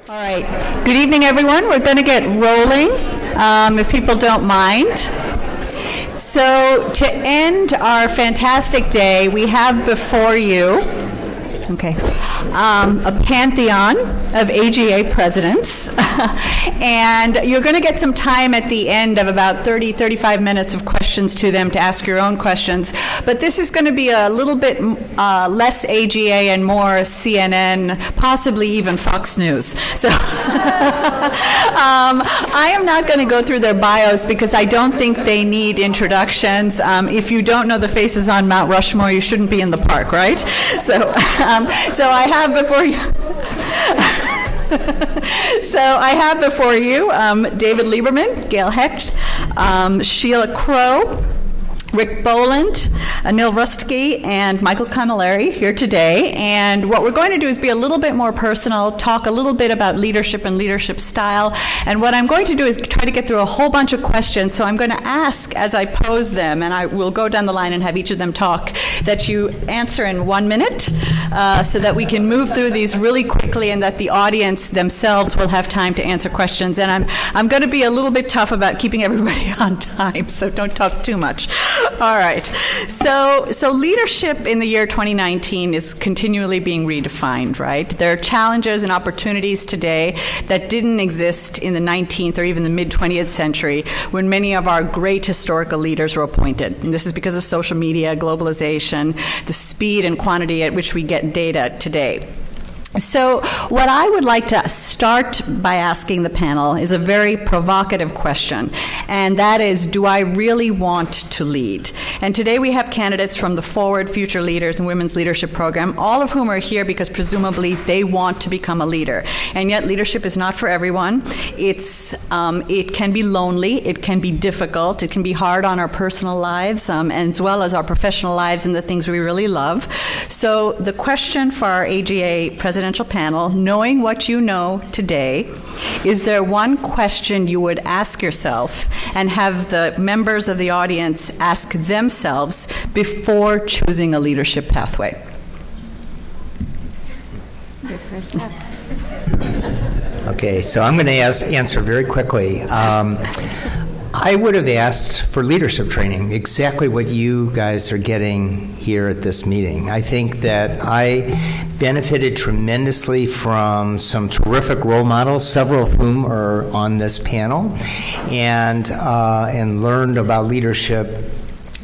All right. Good evening, everyone. We're going to get rolling, if people don't mind. So to end our fantastic day, we have before you a pantheon of AGA presidents. And you're going to get some time at the end of about 35 minutes of questions to them to ask your own questions. But this is going to be a little bit less AGA and more CNN, possibly even Fox News. So I am not going to go through their bios because I don't think they need introductions. If you don't know the faces on Mount Rushmore, you shouldn't be in the park, right? So I have before you... So I have before you David Lieberman, Gail Hecht, Sheila Crow, Rick Boland, Anil Rustke, and Michael Camilleri here today. And what we're going to do is be a little bit more personal, talk a little bit about leadership and leadership style. And what I'm going to do is try to get through a whole bunch of questions. So I'm going to ask as I pose them, and I will go down the line and have each of them talk, that you answer in 1 minute so that we can move through these really quickly and that the audience themselves will have time to answer questions. And I'm going to be a little bit tough about keeping everybody on time, so don't talk too much. All right. So leadership in the year 2019 is continually being redefined, right? There are challenges and opportunities today that didn't exist in the 19th or even the mid-20th century when many of our great historical leaders were appointed. And this is because of social media, globalization, the speed and quantity at which we get data today. So what I would like to start by asking the panel is a very provocative question, and that is, do I really want to lead? And today we have candidates from the Forward Future Leaders and Women's Leadership Program, all of whom are here because presumably they want to become a leader. And yet leadership is not for everyone. It can be lonely, it can be difficult, it can be hard on our personal lives, as well as our professional lives and the things we really love. So the question for our AGA presidential panel, knowing what you know today, is there one question you would ask yourself and have the members of the audience ask themselves before choosing a leadership pathway? Your first up. Okay, so I'm going to answer very quickly. I would have asked for leadership training, exactly what you guys are getting here at this meeting. I think that I benefited tremendously from some terrific role models, several of whom are on this panel, and learned about leadership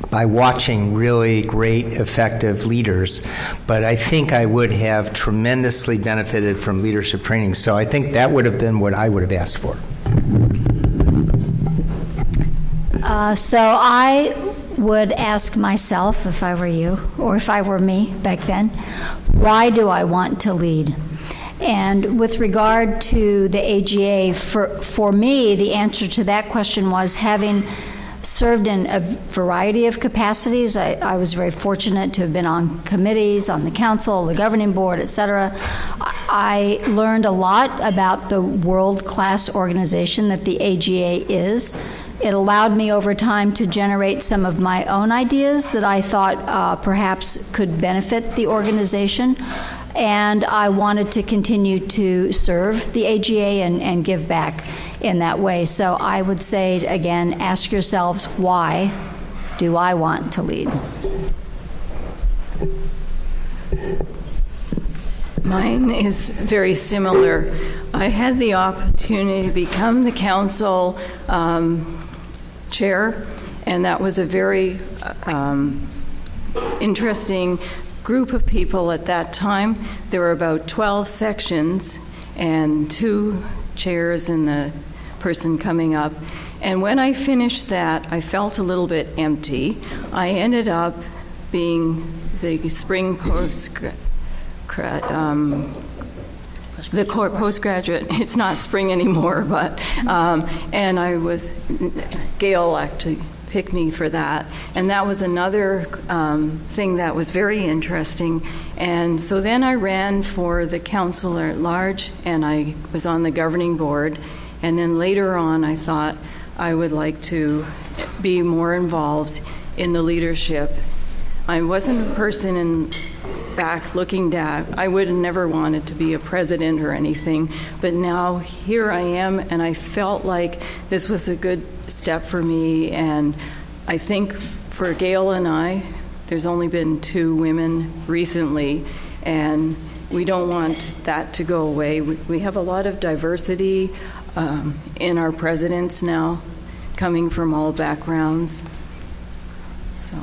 by watching really great, effective leaders. But I think I would have tremendously benefited from leadership training. So I think that would have been what I would have asked for. So I would ask myself, if I were you, or if I were me back then, why do I want to lead? And with regard to the AGA, for me, the answer to that question was, having served in a variety of capacities. I was very fortunate to have been on committees, on the council, the governing board, et cetera. I learned a lot about the world-class organization that the AGA is. It allowed me over time to generate some of my own ideas that I thought perhaps could benefit the organization. And I wanted to continue to serve the AGA and give back in that way. So I would say, again, ask yourselves, why do I want to lead? Mine is very similar. I had the opportunity to become the council chair, and that was a very interesting group of people at that time. There were about 12 sections and 2 chairs and the person coming up. And when I finished that, I felt a little bit empty. I ended up being the spring postgraduate. It's not spring anymore, but and Gail actually picked me for that, and that was another thing that was very interesting. And so then I ran for the council at large, and I was on the governing board, and then later on I thought I would like to be more involved in the leadership. I wasn't a person back looking back, I would have never wanted to be a president or anything, but now here I am, and I felt like this was a good step for me, and I think for Gail and I, there's only been 2 women recently, and we don't want that to go away. We have a lot of diversity in our presidents now, coming from all backgrounds. So.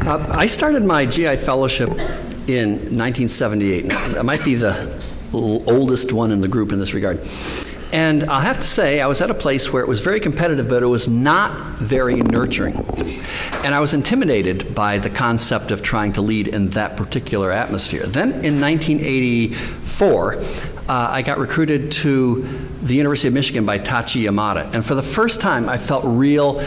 I started my GI fellowship in 1978. I might be the oldest one in the group in this regard. And I'll have to say, I was at a place where it was very competitive, but it was not very nurturing. And I was intimidated by the concept of trying to lead in that particular atmosphere. Then in 1984, I got recruited to the University of Michigan by Tachi Yamada. And for the first time, I felt real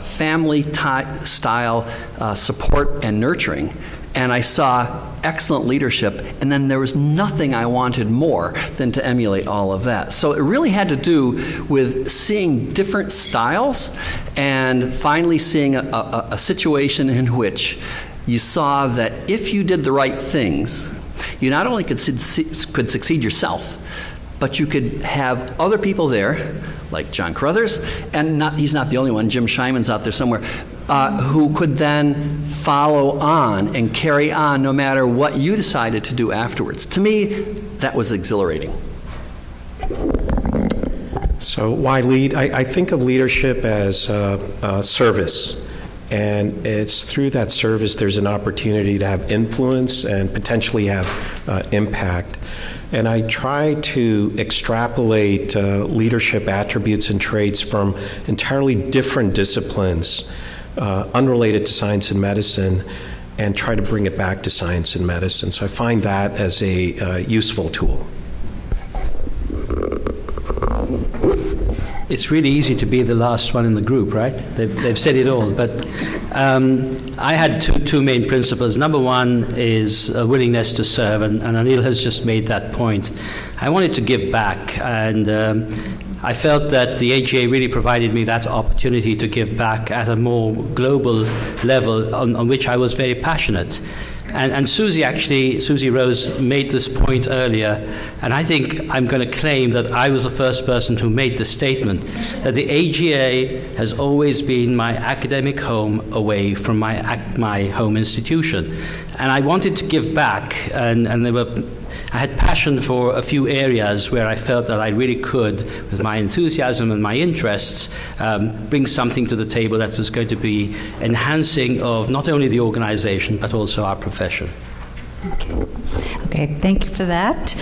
family-style support and nurturing. And I saw excellent leadership, and then there was nothing I wanted more than to emulate all of that. So it really had to do with seeing different styles and finally seeing a situation in which you saw that if you did the right things, you not only could succeed yourself, but you could have other people there, like John Carruthers, and he's not the only one, Jim Scheinman's out there somewhere, who could then follow on and carry on no matter what you decided to do afterwards. To me, that was exhilarating. So why lead? I think of leadership as service. And it's through that service there's an opportunity to have influence and potentially have impact. And I try to extrapolate leadership attributes and traits from entirely different disciplines, unrelated to science and medicine, and try to bring it back to science and medicine. So I find that as a useful tool. It's really easy to be the last one in the group, right? They've said it all. But I had two main principles. Number one is a willingness to serve, and Anil has just made that point. I wanted to give back, and I felt that the AGA really provided me that opportunity to give back at a more global level on which I was very passionate. And Susie Rose made this point earlier, and I think I'm going to claim that I was the first person who made this statement, that the AGA has always been my academic home away from my home institution. And I wanted to give back, and I had passion for a few areas where I felt that I really could, with my enthusiasm and my interests, bring something to the table that was going to be enhancing of not only the organization, but also our profession. Okay, thank you for that.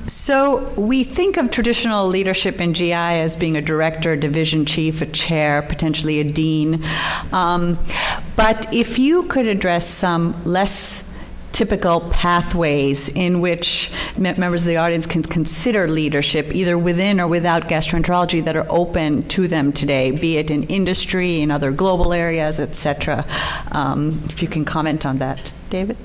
So we think of traditional leadership in GI as being a director, a division chief, a chair, potentially a dean. But if you could address some less typical pathways in which members of the audience can consider leadership, either within or without gastroenterology, that are open to them today, be it in industry, in other global areas, etc. If you can comment on that. David?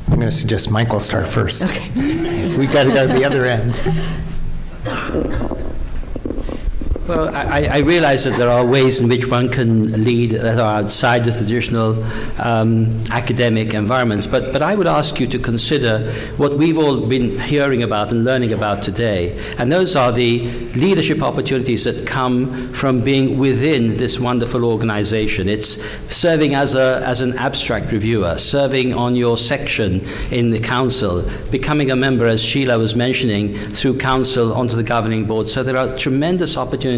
I'm going to suggest Michael start first. Okay. We got to go to the other end. Well, I realize that there are ways in which one can lead that are outside the traditional academic environments, but I would ask you to consider what we've all been hearing about and learning about today, and those are the leadership opportunities that come from being within this wonderful organization. It's serving as an abstract reviewer, serving on your section in the council, becoming a member, as Sheila was mentioning, through council onto the governing board. So there are tremendous opportunities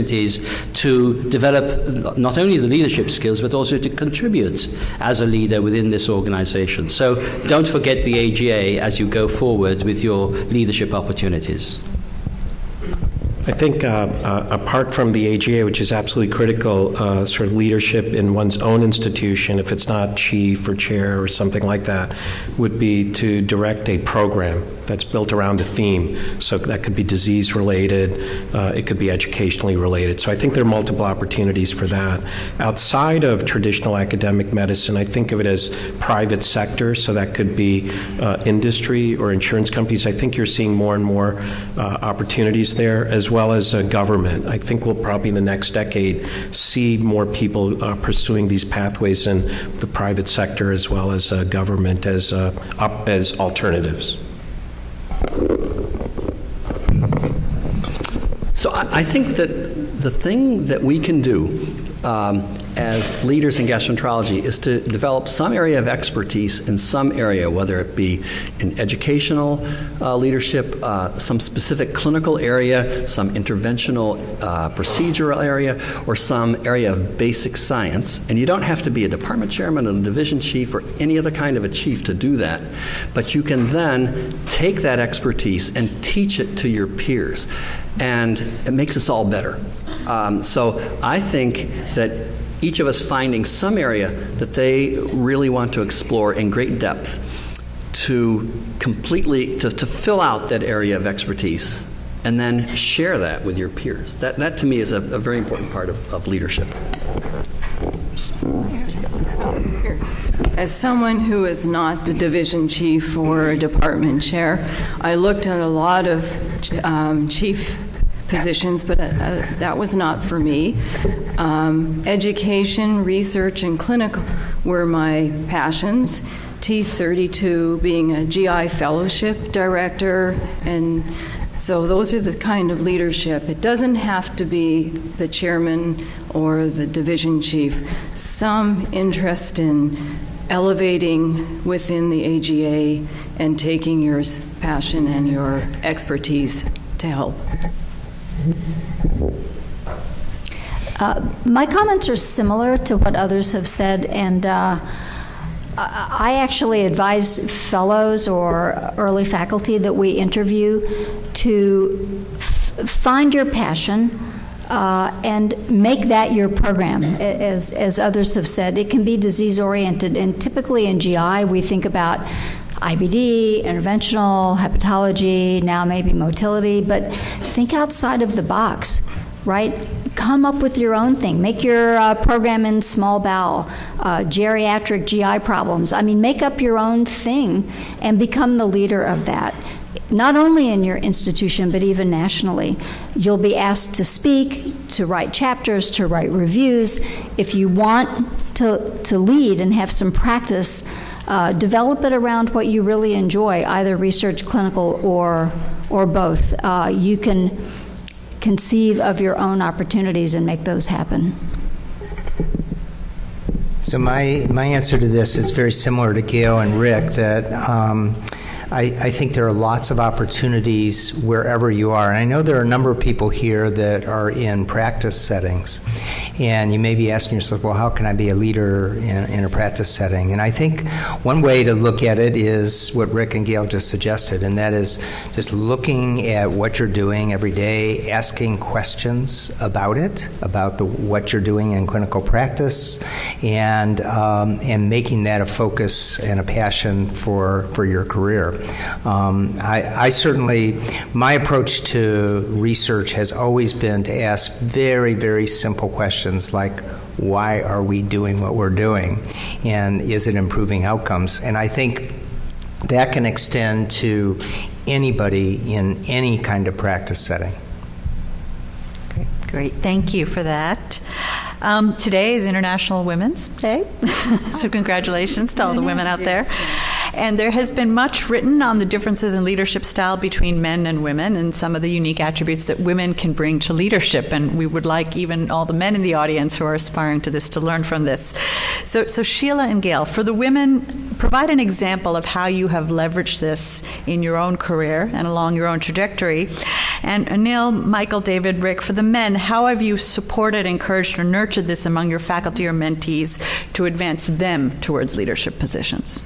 to develop not only the leadership skills, but also to contribute as a leader within this organization. So don't forget the AGA as you go forward with your leadership opportunities. I think apart from the AGA, which is absolutely critical, sort of leadership in one's own institution, if it's not chief or chair or something like that, would be to direct a program. that's built around a theme. So that could be disease-related, it could be educationally related. So I think there are multiple opportunities for that. Outside of traditional academic medicine, I think of it as private sector, so that could be industry or insurance companies. I think you're seeing more and more opportunities there, as well as government. I think we'll probably in the next decade see more people pursuing these pathways in the private sector as well as government as alternatives. So I think that the thing that we can do as leaders in gastroenterology is to develop some area of expertise in some area, whether it be in educational leadership, some specific clinical area, some interventional procedural area, or some area of basic science. And you don't have to be a department chairman, a division chief, or any other kind of a chief to do that. But you can then take that expertise and teach it to your peers. And it makes us all better. So I think that each of us finding some area that they really want to explore in great depth to completely, to fill out that area of expertise and then share that with your peers. That to me is a very important part of leadership. As someone who is not the division chief or a department chair, I looked at a lot of chief positions, but that was not for me. Education, research, and clinical were my passions. T32 being a GI fellowship director, and so those are the kind of leadership. It doesn't have to be the chairman or the division chief. Some interest in elevating within the AGA and taking your passion and your expertise to help. My comments are similar to what others have said, and I actually advise fellows or early faculty that we interview to find your passion and make that your program. As others have said, it can be disease-oriented, and typically in GI we think about IBD, interventional, hepatology, now maybe motility, but think outside of the box, right? Come up with your own thing. Make your program in small bowel, geriatric GI problems. I mean, make up your own thing and become the leader of that. Not only in your institution, but even nationally. You'll be asked to speak, to write chapters, to write reviews. If you want to lead and have some practice, develop it around what you really enjoy, either research, clinical, or both. You can conceive of your own opportunities and make those happen. So my answer to this is very similar to Gail and Rick, that I think there are lots of opportunities wherever you are. And I know there are a number of people here that are in practice settings. And you may be asking yourself, well, how can I be a leader in a practice setting? And I think one way to look at it is what Rick and Gail just suggested, and that is just looking at what you're doing every day, asking questions about it, about what you're doing in clinical practice, and making that a focus and a passion for your career. I certainly, my approach to research has always been to ask very, very simple questions like, why are we doing what we're doing? And is it improving outcomes? And I think that can extend to anybody in any kind of practice setting. Great. Thank you for that. Today is International Women's Day, so congratulations to all the women out there. And there has been much written on the differences in leadership style between men and women and some of the unique attributes that women can bring to leadership. And we would like even all the men in the audience who are aspiring to this to learn from this. So Sheila and Gail, for the women, provide an example of how you have leveraged this in your own career and along your own trajectory. And Anil, Michael, David, Rick, for the men, how have you supported, encouraged, or nurtured this among your faculty or mentees to advance them towards leadership positions?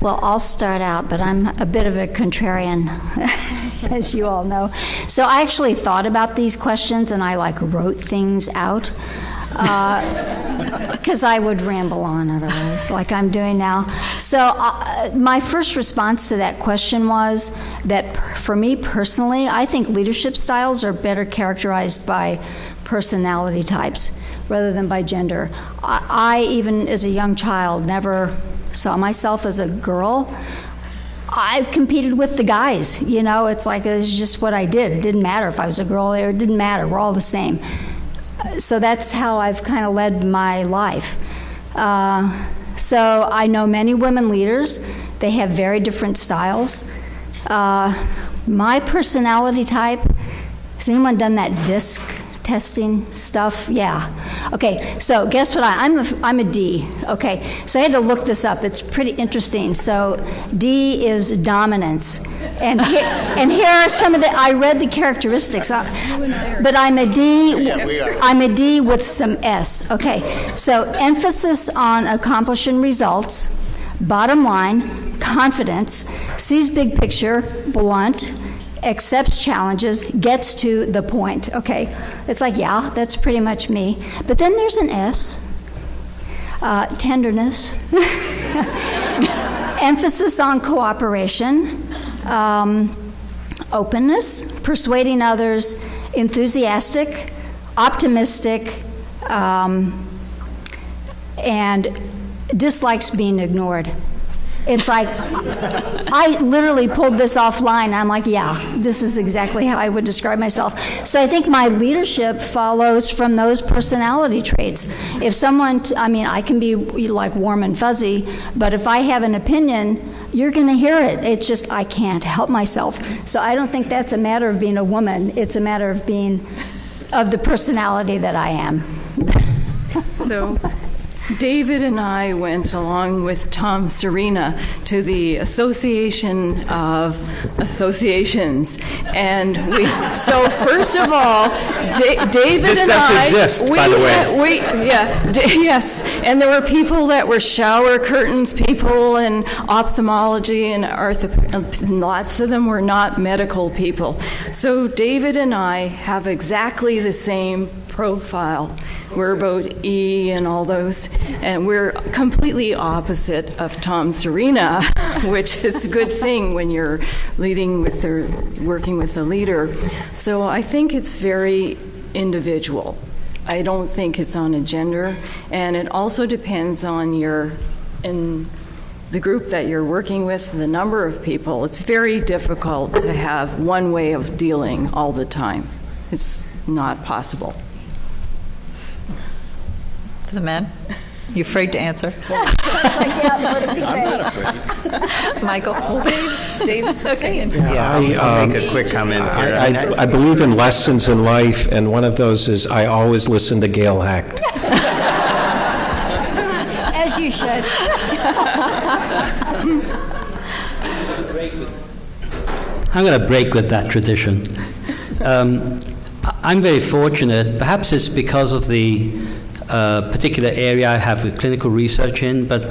Well, I'll start out, but I'm a bit of a contrarian, as you all know. So I actually thought about these questions, and I wrote things out. because I would ramble on otherwise, like I'm doing now. So my first response to that question was that for me personally, I think leadership styles are better characterized by personality types rather than by gender. I even as a young child, never saw myself as a girl. I competed with the guys, you know, it's like it's just what I did. It didn't matter if I was a girl or it didn't matter. We're all the same. So that's how I've kind of led my life. So I know many women leaders. They have very different styles. My personality type, has anyone done that DISC testing stuff? Yeah. Okay, so guess what? I'm a D. Okay, so I had to look this up. It's pretty interesting. So D is dominance. And here are some of I read the characteristics. But I'm a D. I'm a D with some S. Okay, so emphasis on accomplishing results, bottom line, confidence, sees big picture, blunt, accepts challenges, gets to the point. Okay, it's like, yeah, that's pretty much me. But then there's an S, tenderness, emphasis on cooperation, openness, persuading others, enthusiastic, optimistic, and dislikes being ignored. It's like, I literally pulled this offline. I'm like, yeah, this is exactly how I would describe myself. So I think my leadership follows from those personality traits. If someone, I can be like warm and fuzzy, but if I have an opinion, you're going to hear it. It's just I can't help myself. So I don't think that's a matter of being a woman. It's a matter of being of the personality that I am. So David and I went along with Tom Serena to the Association of Associations, and so first of all, David this and does I, exist, by the way. Yes, and there were people that were shower curtains people and ophthalmology and and lots of them were not medical people. So David and I have exactly the same profile. We're about E and all those, and we're completely opposite of Tom Serena, which is a good thing when you're working with a leader. So I think it's very individual. I don't think it's on a gender, and it also depends on in the group that you're working with, the number of people. It's very difficult to have one way of dealing all the time. It's not possible. The men? You afraid to answer? I'm not afraid. Michael? David's okay. I'll make a quick comment here. I believe in lessons in life, and one of those is I always listen to Gail Hecht. As you should. I'm going to break with that tradition. I'm very fortunate. Perhaps it's because of the particular area I have clinical research in, but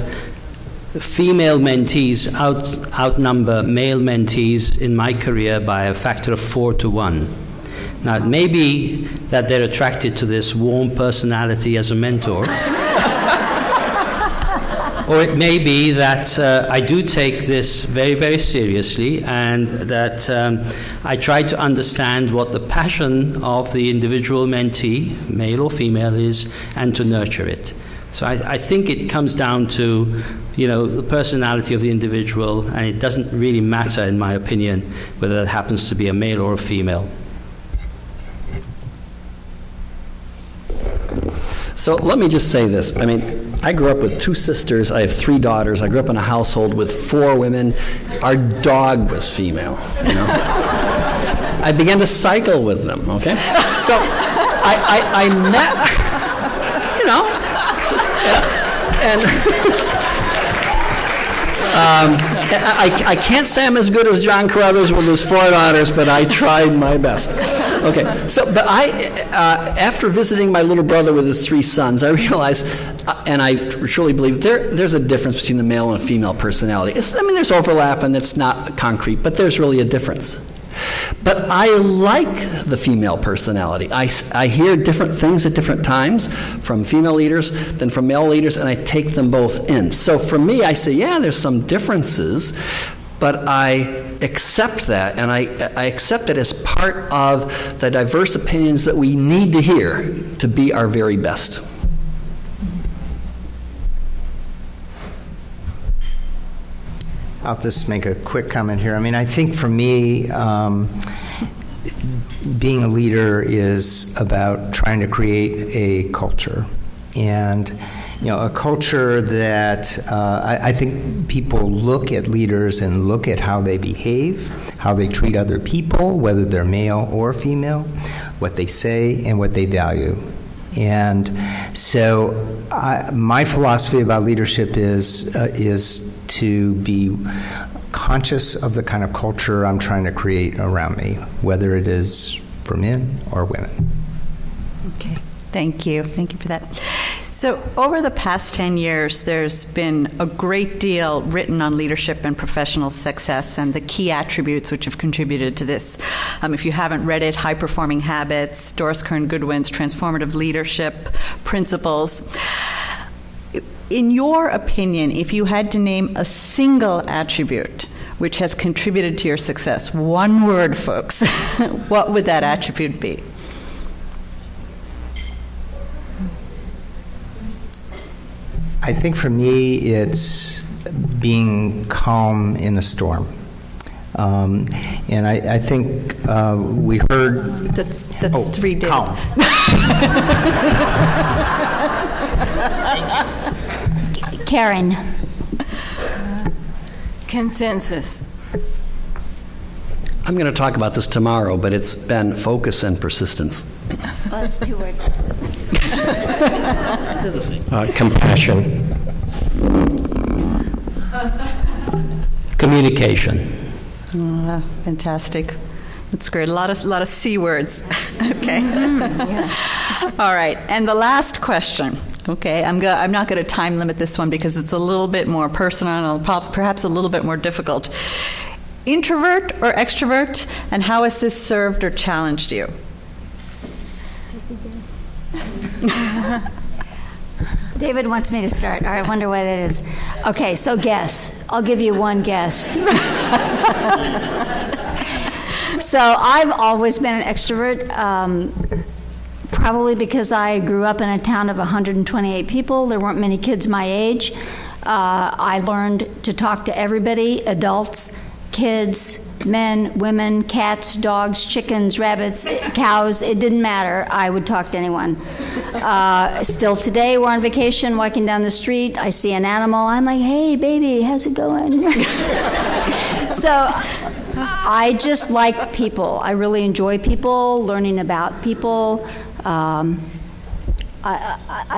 female mentees outnumber male mentees in my career by a factor of 4 to 1. Now, it may be that they're attracted to this warm personality as a mentor, or it may be that I do take this very, very seriously, and that I try to understand what the passion of the individual mentee, male or female, is, and to nurture it. So I think it comes down to, the personality of the individual, and it doesn't really matter, in my opinion, whether that happens to be a male or a female. So let me just say this. I grew up with 2 sisters. I have 3 daughters. I grew up in a household with 4 women. Our dog was female, I began to cycle with them, okay? So I met, and I can't say I'm as good as John Carruthers with his 4 daughters, but I tried my best. Okay, so, but after visiting my little brother with his 3 sons, I realized, and I truly believe, there's a difference between a male and a female personality. There's overlap, and it's not concrete, but there's really a difference. But I like the female personality. I hear different things at different times from female leaders than from male leaders, and I take them both in. So for me, I say, yeah, there's some differences, but I accept that, and I accept it as part of the diverse opinions that we need to hear to be our very best. I'll just make a quick comment here. I mean, I think for me, being a leader is about trying to create a culture. And, a culture that I think people look at leaders and look at how they behave, how they treat other people, whether they're male or female, what they say, and what they value. And so my philosophy about leadership is to be conscious of the kind of culture I'm trying to create around me, whether it is for men or women. Okay, thank you. Thank you for that. So over the past 10 years, there's been a great deal written on leadership and professional success and the key attributes which have contributed to this. If you haven't read it, High Performing Habits, Doris Kearns Goodwin's Transformative Leadership Principles. In your opinion, if you had to name a single attribute which has contributed to your success, one word, folks, what would that attribute be? I think for me, it's being calm in a storm. And I think we heard... That's 3 days. Calm. Karen. Consensus. I'm going to talk about this tomorrow, but it's been focus and persistence. Oh, that's 2 words. Compassion. Communication. Fantastic. That's great. A lot of C words. Okay. All right. And the last question. Okay. I'm not going to time limit this one because it's a little bit more personal and perhaps a little bit more difficult. Introvert or extrovert, and how has this served or challenged you? David wants me to start. I wonder why that is. Okay, so guess. I'll give you one guess. So I've always been an extrovert, probably because I grew up in a town of 128 people. There weren't many kids my age. I learned to talk to everybody, adults, kids, men, women, cats, dogs, chickens, rabbits, cows. It didn't matter. I would talk to anyone. Still today, we're on vacation, walking down the street. I see an animal. I'm like, hey, baby, how's it going? So I just like people. I really enjoy people, learning about people. I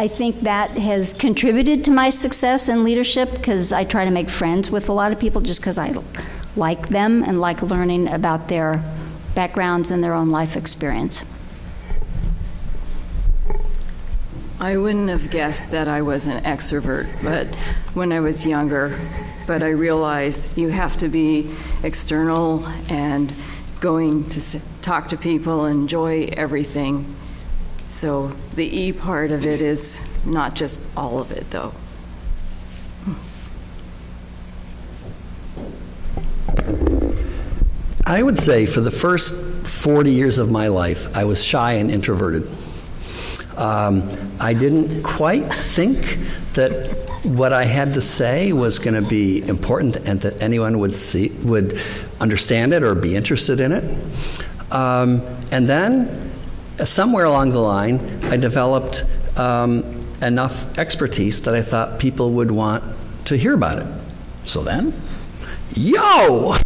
think that has contributed to my success in leadership because I try to make friends with a lot of people just because I like them and like learning about their backgrounds and their own life experience. I wouldn't have guessed that I was an extrovert, but when I was younger, but I realized you have to be external and going to talk to people, enjoy everything. So the E part of it is not just all of it, though. I would say for the first 40 years of my life, I was shy and introverted. I didn't quite think that what I had to say was going to be important and that anyone would understand it or be interested in it. And then, somewhere along the line, I developed enough expertise that I thought people would want to hear about it. So then, yo!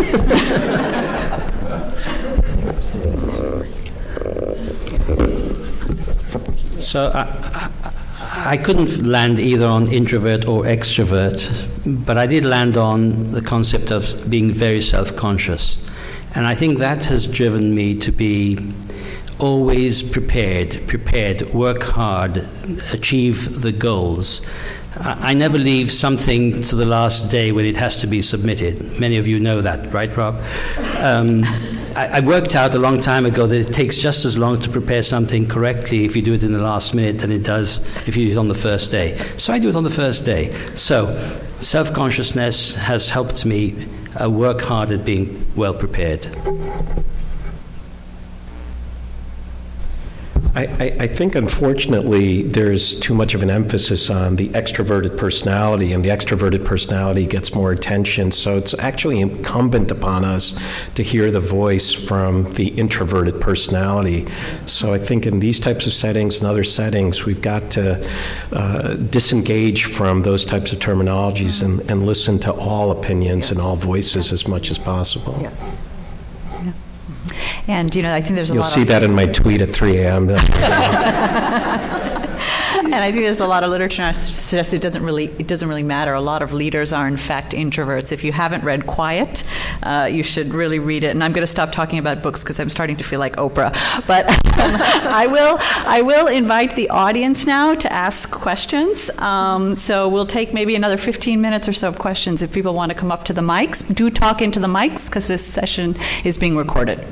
So I couldn't land either on introvert or extrovert, but I did land on the concept of being very self-conscious. And I think that has driven me to be always prepared, work hard, achieve the goals. I never leave something to the last day when it has to be submitted. Many of you know that, right, Rob? I worked out a long time ago that it takes just as long to prepare something correctly if you do it in the last minute than it does if you do it on the first day. So I do it on the first day. So self-consciousness has helped me work hard at being well prepared. I think, unfortunately, there's too much of an emphasis on the extroverted personality, and the extroverted personality gets more attention. So it's actually incumbent upon us to hear the voice from the introverted personality. So I think in these types of settings and other settings, we've got to disengage from those types of terminologies and listen to all opinions and all voices as much as possible. Yes. And, I think there's a You'll lot see of... that in my tweet at 3 a.m. And I think there's a lot of literature that suggests it doesn't really matter. A lot of leaders are, in fact, introverts. If you haven't read Quiet, you should really read it. And I'm going to stop talking about books because I'm starting to feel like Oprah. But I will invite the audience now to ask questions. So we'll take maybe another 15 minutes or so of questions. If people want to come up to the mics, do talk into the mics because this session is being recorded.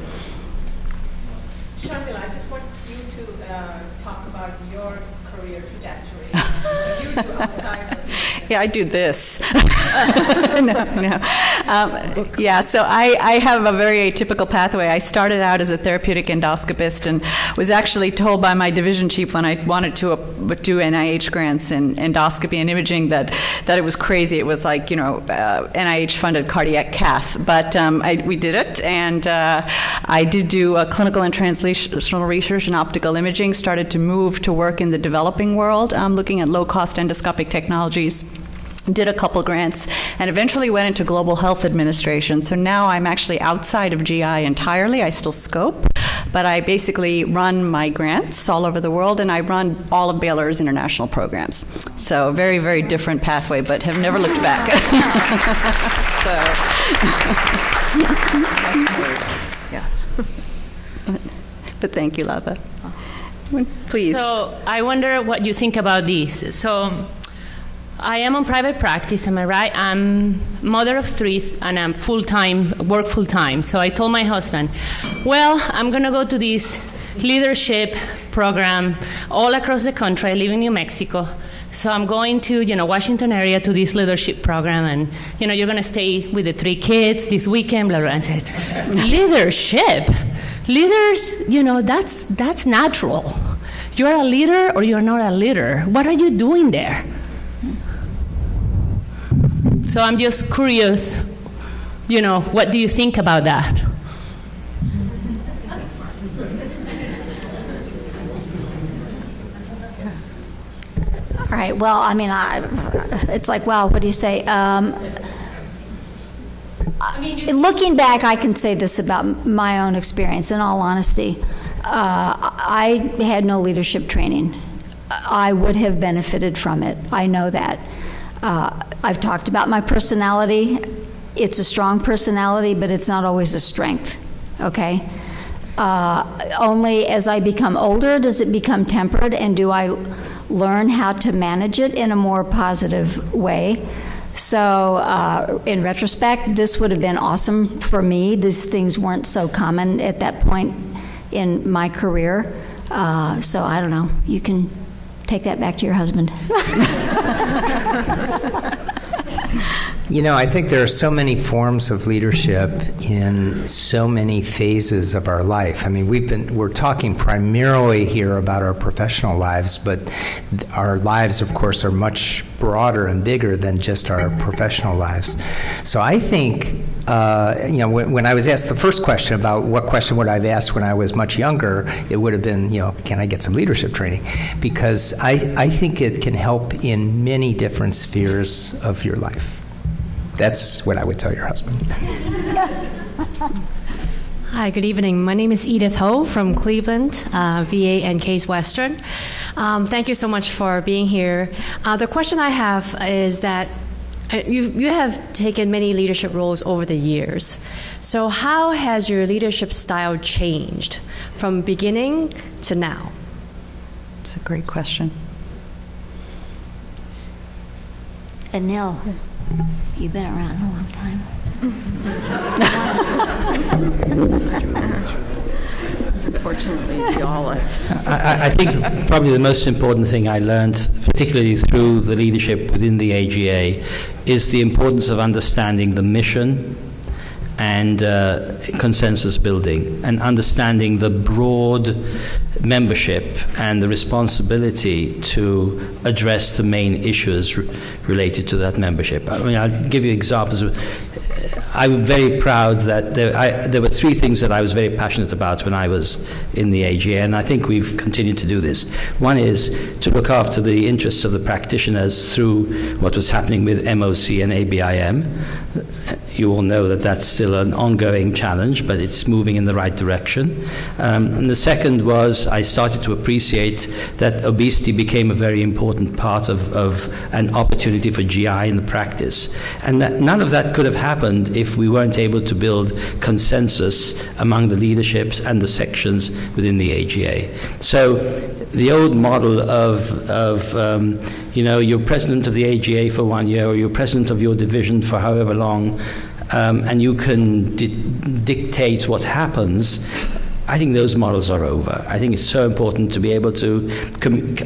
Sharmila, I just want you to talk about your career trajectory. What you do outside of Yeah, I do this. No. So I have a very atypical pathway. I started out as a therapeutic endoscopist and was actually told by my division chief when I wanted to do NIH grants in endoscopy and imaging that it was crazy. It was like, NIH-funded cardiac cath. But we did it, and I did do clinical and translational research in optical imaging, started to move to work in the developing world, looking at low-cost endoscopic technologies. Did a couple grants, and eventually went into global health administration. So now I'm actually outside of GI entirely. I still scope, but I basically run my grants all over the world, and I run all of Baylor's international programs. So a very, very different pathway, but have never looked back. But thank you, Lava. Please. So I wonder what you think about this. So I am on private practice, am I right? I'm mother of 3, and I'm work full-time. So I told my husband, well, I'm going to go to this leadership program all across the country. I live in New Mexico. So I'm going to, Washington area to this leadership program, and, you're going to stay with the 3 kids this weekend, blah, blah. And I said, leadership? Leaders, that's natural. You're a leader or you're not a leader. What are you doing there? So I'm just curious, what do you think about that? All right. Well, it's like, wow, what do you say? Looking back, I can say this about my own experience, in all honesty. I had no leadership training. I would have benefited from it. I know that. I've talked about my personality. It's a strong personality, but it's not always a strength, okay? Only as I become older does it become tempered, and do I learn how to manage it in a more positive way. So in retrospect, this would have been awesome for me. These things weren't so common at that point in my career. So I don't know. You can take that back to your husband. I think there are so many forms of leadership in so many phases of our life. We're talking primarily here about our professional lives, but our lives, of course, are much broader and bigger than just our professional lives. So I think, when I was asked the first question about what question would I have asked when I was much younger, it would have been, can I get some leadership training? Because I think it can help in many different spheres of your life. That's what I would tell your husband. Hi, good evening. My name is Edith Ho from Cleveland, VA and Case Western. Thank you so much for being here. The question I have is that you have taken many leadership roles over the years. So how has your leadership style changed from beginning to now? It's a great question. Anil. You've been around a long time. Unfortunately, we all have. I think probably the most important thing I learned, particularly through the leadership within the AGA, is the importance of understanding the mission and consensus building, and understanding the broad membership and the responsibility to address the main issues related to that membership. I mean, I'll give you examples. I'm very proud that there were three things that I was very passionate about when I was in the AGA, and I think we've continued to do this. One is to look after the interests of the practitioners through what was happening with MOC and ABIM. You all know that that's still an ongoing challenge, but it's moving in the right direction. And the second was I started to appreciate that obesity became a very important part of an opportunity for GI in the practice. And that none of that could have happened if we weren't able to build consensus among the leaderships and the sections within the AGA. So the old model of you're president of the AGA for 1 year, or you're president of your division for however long, and you can dictate what happens. I think those models are over. I think it's so important to be able to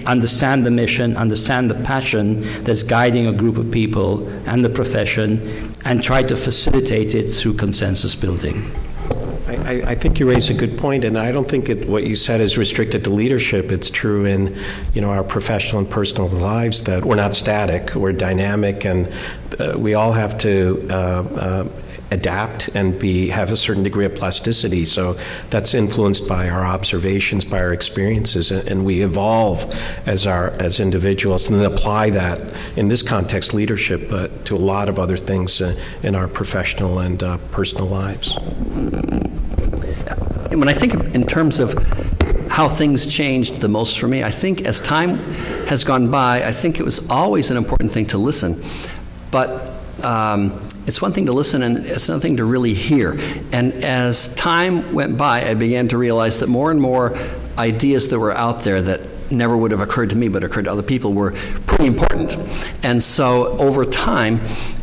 understand the mission, understand the passion that's guiding a group of people and the profession, and try to facilitate it through consensus building. I think you raise a good point, and I don't think what you said is restricted to leadership. It's true in our professional and personal lives that we're not static, we're dynamic, and we all have to adapt and have a certain degree of plasticity. So that's influenced by our observations, by our experiences, and we evolve as individuals, and then apply that in this context, leadership, but to a lot of other things in our professional and personal lives. When I think in terms of how things changed the most for me, I think as time has gone by, I think it was always an important thing to listen. But it's one thing to listen, and it's another thing to really hear. And as time went by, I began to realize that more and more ideas that were out there that never would have occurred to me but occurred to other people were pretty important. And so over time,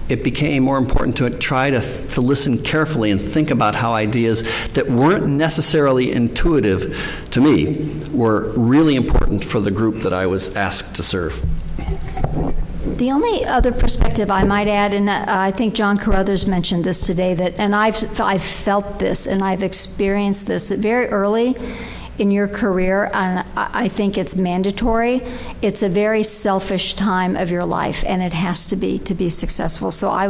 it became more important to try to listen carefully and think about how ideas that weren't necessarily intuitive to me were really important for the group that I was asked to serve. The only other perspective I might add, and I think John Carruthers mentioned this today, and I've felt this and I've experienced this very early in your career, and I think it's mandatory. It's a very selfish time of your life, and it has to be successful. So I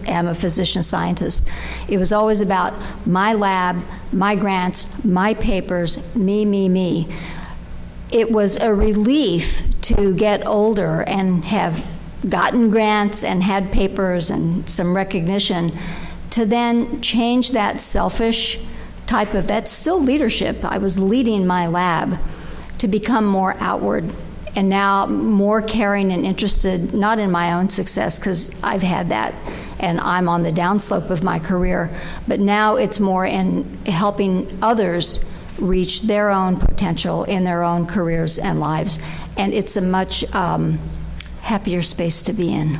am a physician scientist. It was always about my lab, my grants, my papers, me. It was a relief to get older and have gotten grants and had papers and some recognition, to then change that selfish type of, that's still leadership. I was leading my lab, to become more outward and now more caring and interested, not in my own success, because I've had that and I'm on the downslope of my career, but now it's more in helping others reach their own potential in their own careers and lives. And it's a much happier space to be in.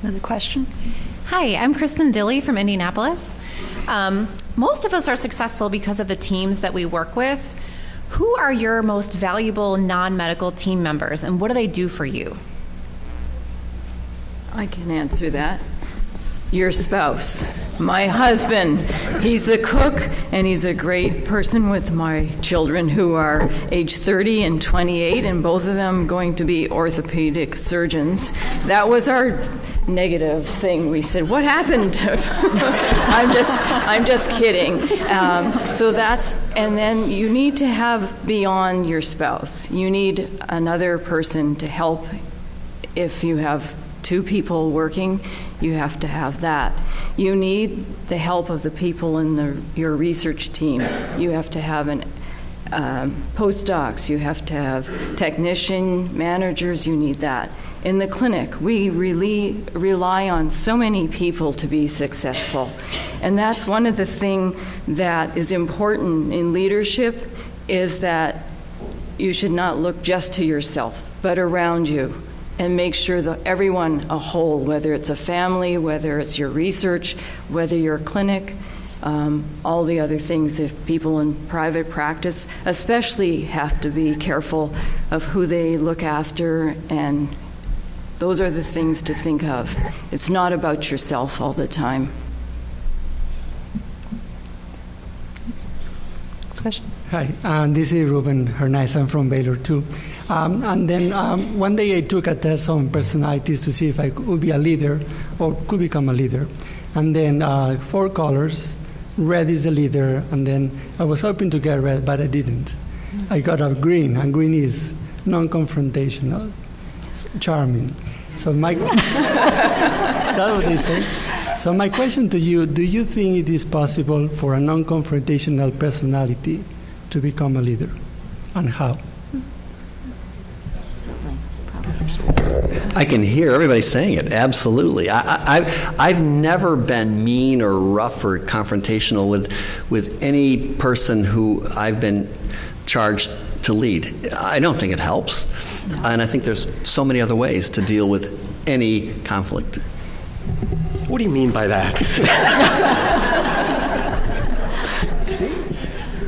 Another question? Hi, I'm Kristen Dilley from Indianapolis. Most of us are successful because of the teams that we work with. Who are your most valuable non-medical team members, and what do they do for you? I can answer that. Your spouse. My husband. He's the cook, and he's a great person with my children, who are age 30 and 28, and both of them going to be orthopedic surgeons. That was our negative thing. We said, what happened? I'm just kidding. So that's, and then you need to have beyond your spouse. You need another person to help. If you have two people working, you have to have that. You need the help of the people in your research team. You have to have postdocs. You have to have technician managers. You need that. In the clinic, we really rely on so many people to be successful. And that's one of the things that is important in leadership, is that you should not look just to yourself, but around you. and make sure that everyone a whole, whether it's a family, whether it's your research, whether you're a clinic, all the other things. If people in private practice especially have to be careful of who they look after, and those are the things to think of. It's not about yourself all the time. Next question. Hi, this is Ruben Hernandez. I'm from Baylor too. And then one day I took a test on personalities to see if I could be a leader or could become a leader. And then 4 colors. Red is the leader, and then I was hoping to get red, but I didn't. I got a green, and green is non-confrontational, charming. So that's what they say. So my question to you, do you think it is possible for a non-confrontational personality to become a leader, and how? I can hear everybody saying it. Absolutely. I've never been mean or rough or confrontational with any person who I've been charged to lead. I don't think it helps. And I think there's so many other ways to deal with any conflict. What do you mean by that?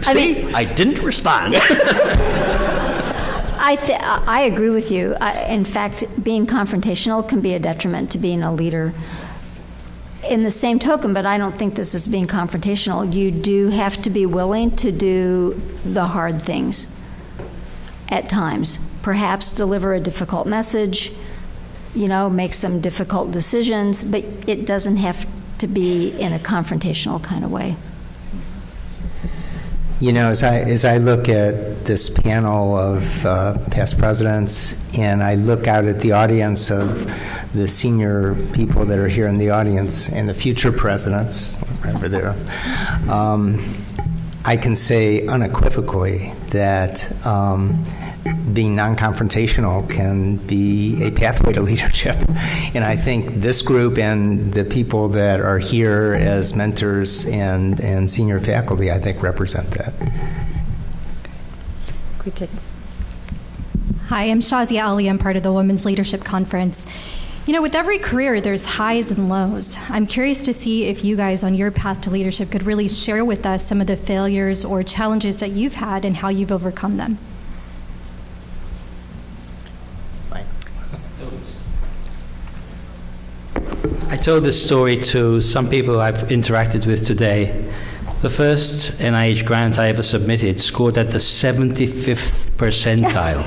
See, I didn't respond. I agree with you. In fact, being confrontational can be a detriment to being a leader. In the same token, but I don't think this is being confrontational, you do have to be willing to do the hard things at times. Perhaps deliver a difficult message, make some difficult decisions, but it doesn't have to be in a confrontational kind of way. As I look at this panel of past presidents, and I look out at the audience of the senior people that are here in the audience and the future presidents, over there, I can say unequivocally that being non-confrontational can be a pathway to leadership. And I think this group and the people that are here as mentors and senior faculty, I think, represent that. Hi, I'm Shazia Ali. I'm part of the Women's Leadership Conference. With every career, there's highs and lows. I'm curious to see if you guys on your path to leadership could really share with us some of the failures or challenges that you've had and how you've overcome them. I told this story to some people I've interacted with today. The first NIH grant I ever submitted scored at the 75th percentile.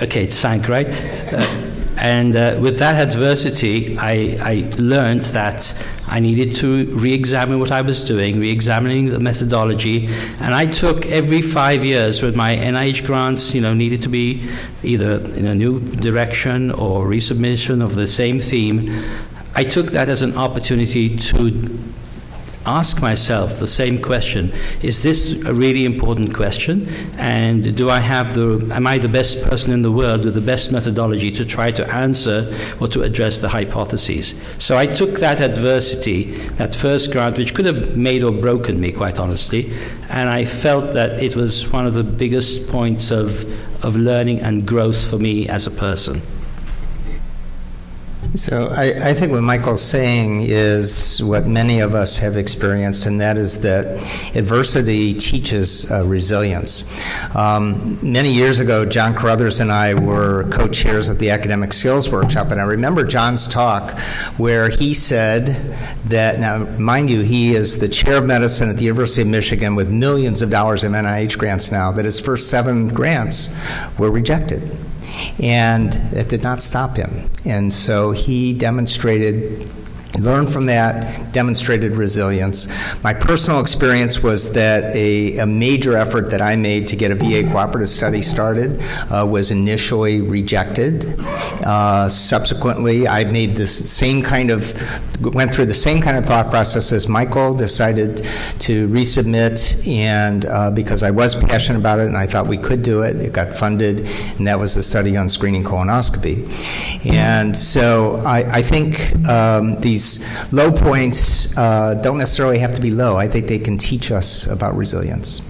Okay, it sank, right? And with that adversity, I learned that I needed to re-examine what I was doing, re-examining the methodology, and I took every 5 years when my NIH grants, needed to be either in a new direction or resubmission of the same theme. I took that as an opportunity to ask myself the same question: is this a really important question? And am I the best person in the world with the best methodology to try to answer or to address the hypotheses? So I took that adversity, that first grant, which could have made or broken me, quite honestly, and I felt that it was one of the biggest points of learning and growth for me as a person. So I think what Michael's saying is what many of us have experienced, and that is that adversity teaches resilience. Many years ago, John Carruthers and I were co-chairs at the Academic Skills Workshop, and I remember John's talk where he said that, now mind you, he is the chair of medicine at the University of Michigan with millions of dollars in NIH grants now, that his first 7 grants were rejected. And it did not stop him. And so he learned from that, demonstrated resilience. My personal experience was that a major effort that I made to get a VA cooperative study started was initially rejected. Subsequently, I made went through the same kind of thought process as Michael, decided to resubmit, and because I was passionate about it and I thought we could do it, it got funded, and that was the study on screening colonoscopy. And so I think these low points don't necessarily have to be low. I think they can teach us about resilience.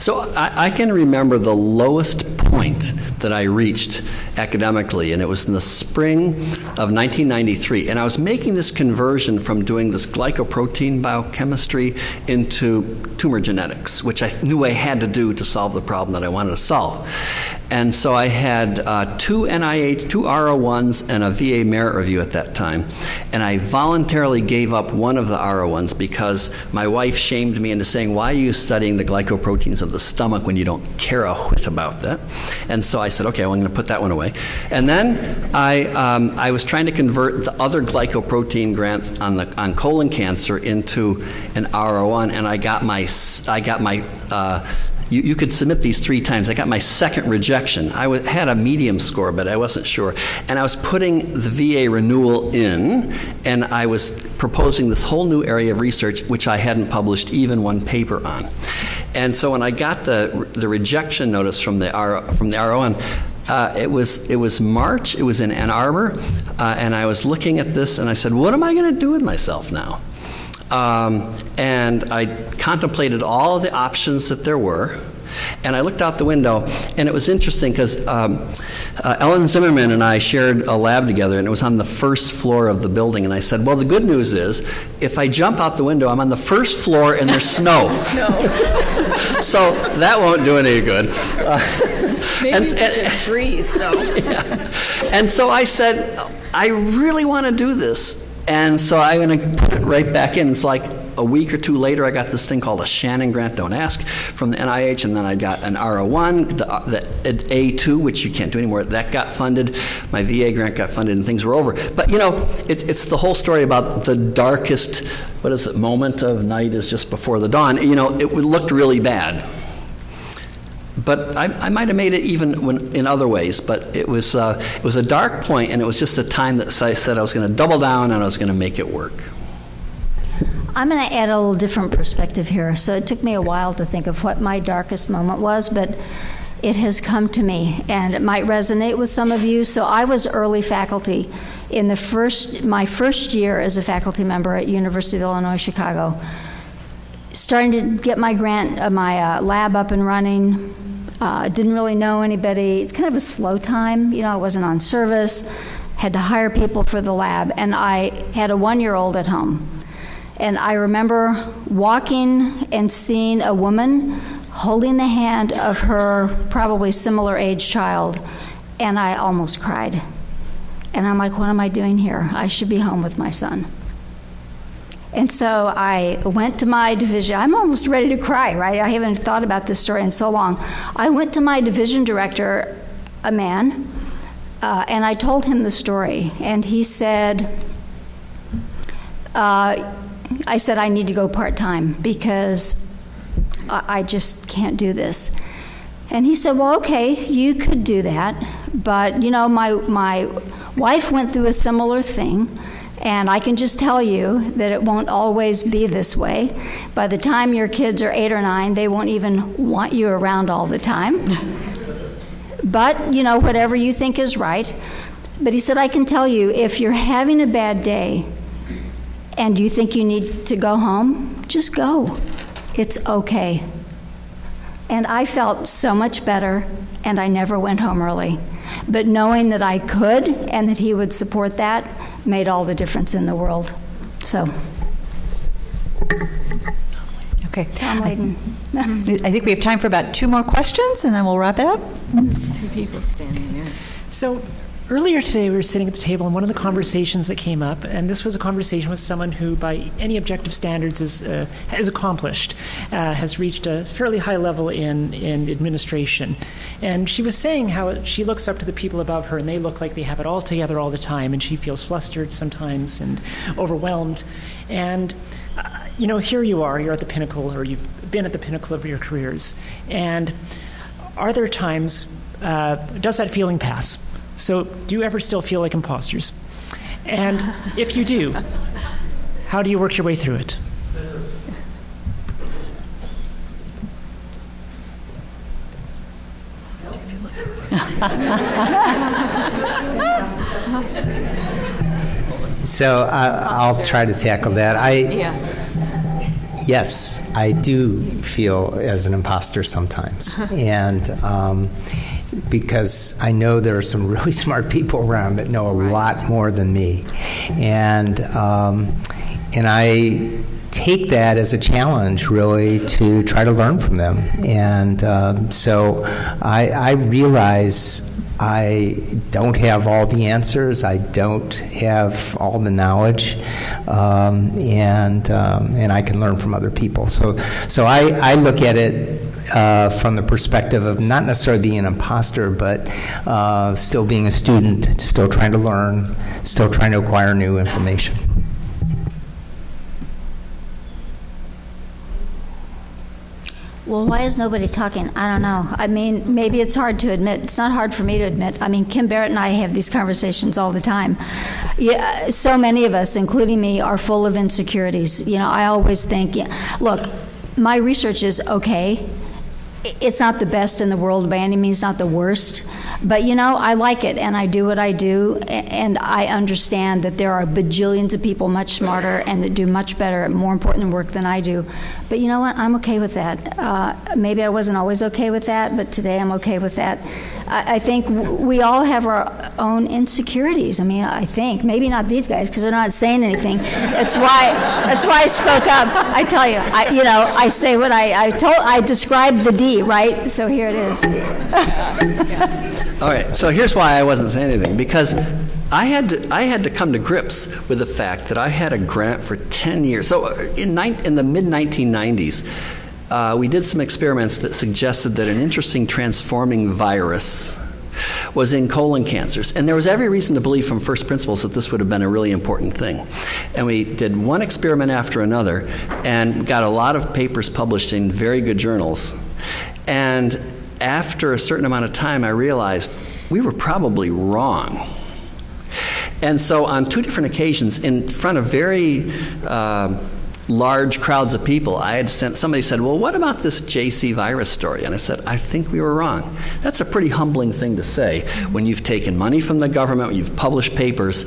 So I can remember the lowest point that I reached academically, and it was in the spring of 1993. And I was making this conversion from doing this glycoprotein biochemistry into tumor genetics, which I knew I had to do to solve the problem that I wanted to solve. And so I had two NIH, two R01s, and a VA merit review at that time. And I voluntarily gave up one of the R01s because my wife shamed me into saying, why are you studying the glycoproteins of the stomach when you don't care a whit about that? And so I said, okay, well, I'm going to put that one away. And then I was trying to convert the other glycoprotein grants on colon cancer into an R01, and I got my you could submit these 3 times. I got my second rejection. I had a medium score, but I wasn't sure. And I was putting the VA renewal in, and I was proposing this whole new area of research, which I hadn't published even one paper on. And so when I got the rejection notice from the RON, it was March. It was in Ann Arbor, and I was looking at this, and I said, "What am I going to do with myself now?" And I contemplated all of the options that there were, and I looked out the window, and it was interesting because Ellen Zimmerman and I shared a lab together, and it was on the first floor of the building, and I said, well, the good news is, if I jump out the window, I'm on the first floor, and there's snow. So that won't do any good. Maybe and freeze, though. Yeah. And so I said, I really want to do this. And so I'm going to put it right back in. It's like a week or two later, I got this thing called a Shannon Grant, don't ask, from the NIH, and then I got an R01, the A2, which you can't do anymore. That got funded. My VA grant got funded, and things were over. But, you know, it's the whole story about the darkest, moment of night is just before the dawn. You know, it looked really bad. But I might have made it even in other ways. But it was a dark point, and it was just a time that I said I was going to double down and I was going to make it work. I'm going to add a little different perspective here. So it took me a while to think of what my darkest moment was, but it has come to me, and it might resonate with some of you. So I was early faculty in my first year as a faculty member at University of Illinois Chicago. Starting to get my grant, my lab up and running. Didn't really know anybody. It's kind of a slow time. You know, I wasn't on service, had to hire people for the lab, and I had a 1-year-old at home. And I remember walking and seeing a woman holding the hand of her probably similar age child, and I almost cried. And I'm like, what am I doing here? I should be home with my son. And so I went to my division. I'm almost ready to cry, right? I haven't thought about this story in so long. I went to my division director, a man, and I told him the story. And he said, I said, I need to go part-time because I just can't do this. And he said, well, okay, you could do that. But, you know, my wife went through a similar thing. And I can just tell you that it won't always be this way. By the time your kids are 8 or 9, they won't even want you around all the time. But, you know, whatever you think is right. But he said, I can tell you, if you're having a bad day and you think you need to go home, just go. It's okay. And I felt so much better, and I never went home early. But knowing that I could and that he would support that made all the difference in the world. So. Okay. Tom Layden. I think we have time for about 2 more questions, and then we'll wrap it up. There's 2 people standing there. So earlier today, we were sitting at the table, and one of the conversations that came up, and this was a conversation with someone who, by any objective standards, is accomplished, has reached a fairly high level in administration. And she was saying how she looks up to the people above her, and they look like they have it all together all the time, and she feels flustered sometimes and overwhelmed. And you know, here you are, you're at the pinnacle, or you've been at the pinnacle of your careers. And are there times, does that feeling pass? So do you ever still feel like imposters? And if you do, how do you work your way through it? So I'll try to tackle that. Yes, I do feel as an imposter sometimes. And because I know there are some really smart people around that know a lot more than me. And I take that as a challenge, really, to try to learn from them. And so I realize I don't have all the answers. I don't have all the knowledge, and I can learn from other people. So I look at it from the perspective of not necessarily being an imposter, but still being a student, still trying to learn, still trying to acquire new information. Well, why is nobody talking? I don't know. I mean, maybe it's hard to admit. It's not hard for me to admit. I mean, Kim Barrett and I have these conversations all the time. Yeah, so many of us, including me, are full of insecurities. You know, I always think, look, my research is okay. It's not the best in the world by any means, not the worst. But, you know, I like it, and I do what I do, and I understand that there are bajillions of people much smarter and that do much better and more important work than I do. But you know what? I'm okay with that. Maybe I wasn't always okay with that, but today I'm okay with that. I think we all have our own insecurities. I mean, I think. Maybe not these guys, because they're not saying anything. That's why I spoke up. I tell you, I say what I described the D, right? So here it is. All right, so here's why I wasn't saying anything, because I had to come to grips with the fact that I had a grant for 10 years. So in the mid-1990s, we did some experiments that suggested that an interesting transforming virus was in colon cancers. And there was every reason to believe from first principles that this would have been a really important thing. And we did one experiment after another and got a lot of papers published in very good journals. And after a certain amount of time, I realized we were probably wrong. And so on 2 different occasions, in front of very large crowds of people, somebody said, well, what about this JC virus story? And I said, I think we were wrong. That's a pretty humbling thing to say when you've taken money from the government, when you've published papers,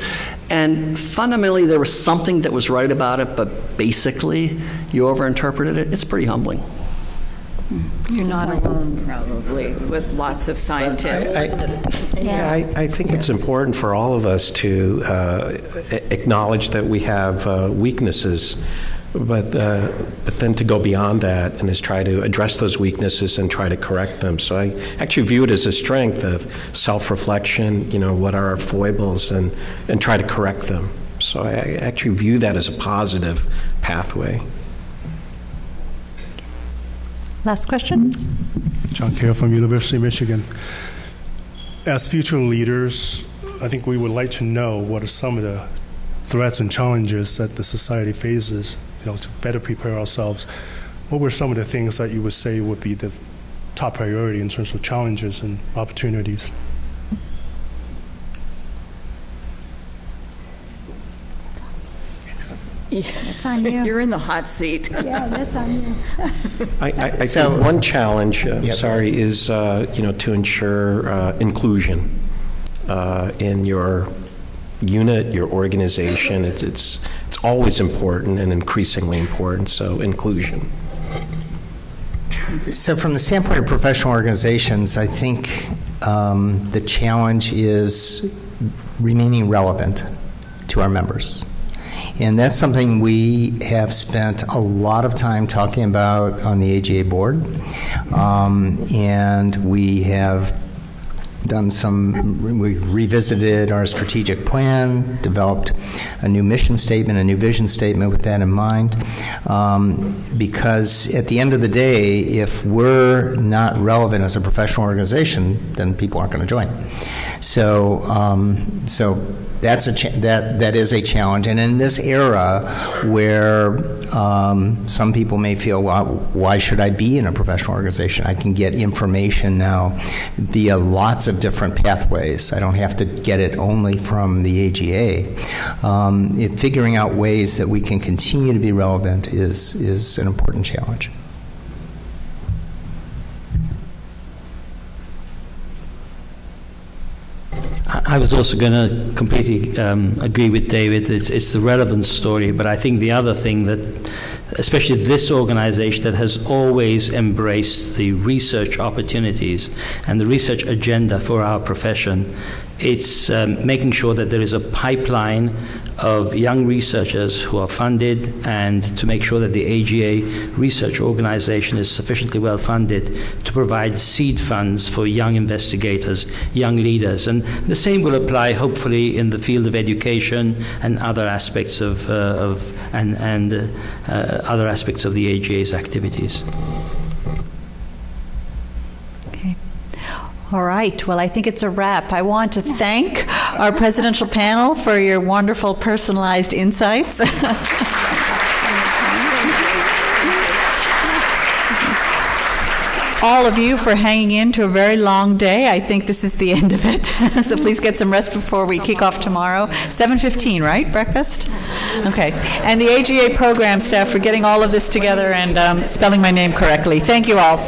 and fundamentally there was something that was right about it, but basically you overinterpreted it. It's pretty humbling. You're not alone, probably, with lots of scientists. I think it's important for all of us to acknowledge that we have weaknesses, but then to go beyond that and is try to address those weaknesses and try to correct them. So I actually view it as a strength of self-reflection, what are our foibles, and try to correct them. So I actually view that as a positive pathway. Last question. John Kerr from University of Michigan. As future leaders, I think we would like to know what are some of the threats and challenges that the society faces, to better prepare ourselves. What were some of the things that you would say would be the top priority in terms of challenges and opportunities? It's on you. You're in the hot seat. Yeah, that's on you. I think one challenge, is to ensure inclusion in your unit, your organization. It's always important and increasingly important. So inclusion. So from the standpoint of professional organizations, I think the challenge is remaining relevant to our members. And that's something we have spent a lot of time talking about on the AGA board. And we have done we've revisited our strategic plan, developed a new mission statement, a new vision statement with that in mind. Because at the end of the day, if we're not relevant as a professional organization, then people aren't going to join. So that is a challenge. And in this era where some people may feel, well, why should I be in a professional organization? I can get information now via lots of different pathways. I don't have to get it only from the AGA. Figuring out ways that we can continue to be relevant is an important challenge. I was also going to completely agree with David. It's the relevance story, but I think the other thing that, especially this organization that has always embraced the research opportunities and the research agenda for our profession, it's making sure that there is a pipeline of young researchers who are funded, and to make sure that the AGA research organization is sufficiently well funded to provide seed funds for young investigators, young leaders. And the same will apply, hopefully, in the field of education and other aspects of other aspects of the AGA's activities. All right. Well, I think it's a wrap. I want to thank our presidential panel for your wonderful personalized insights. All of you for hanging in to a very long day. I think this is the end of it. So please get some rest before we kick off tomorrow. 7:15, right? Breakfast? Okay. And the AGA program staff for getting all of this together and spelling my name correctly. Thank you all.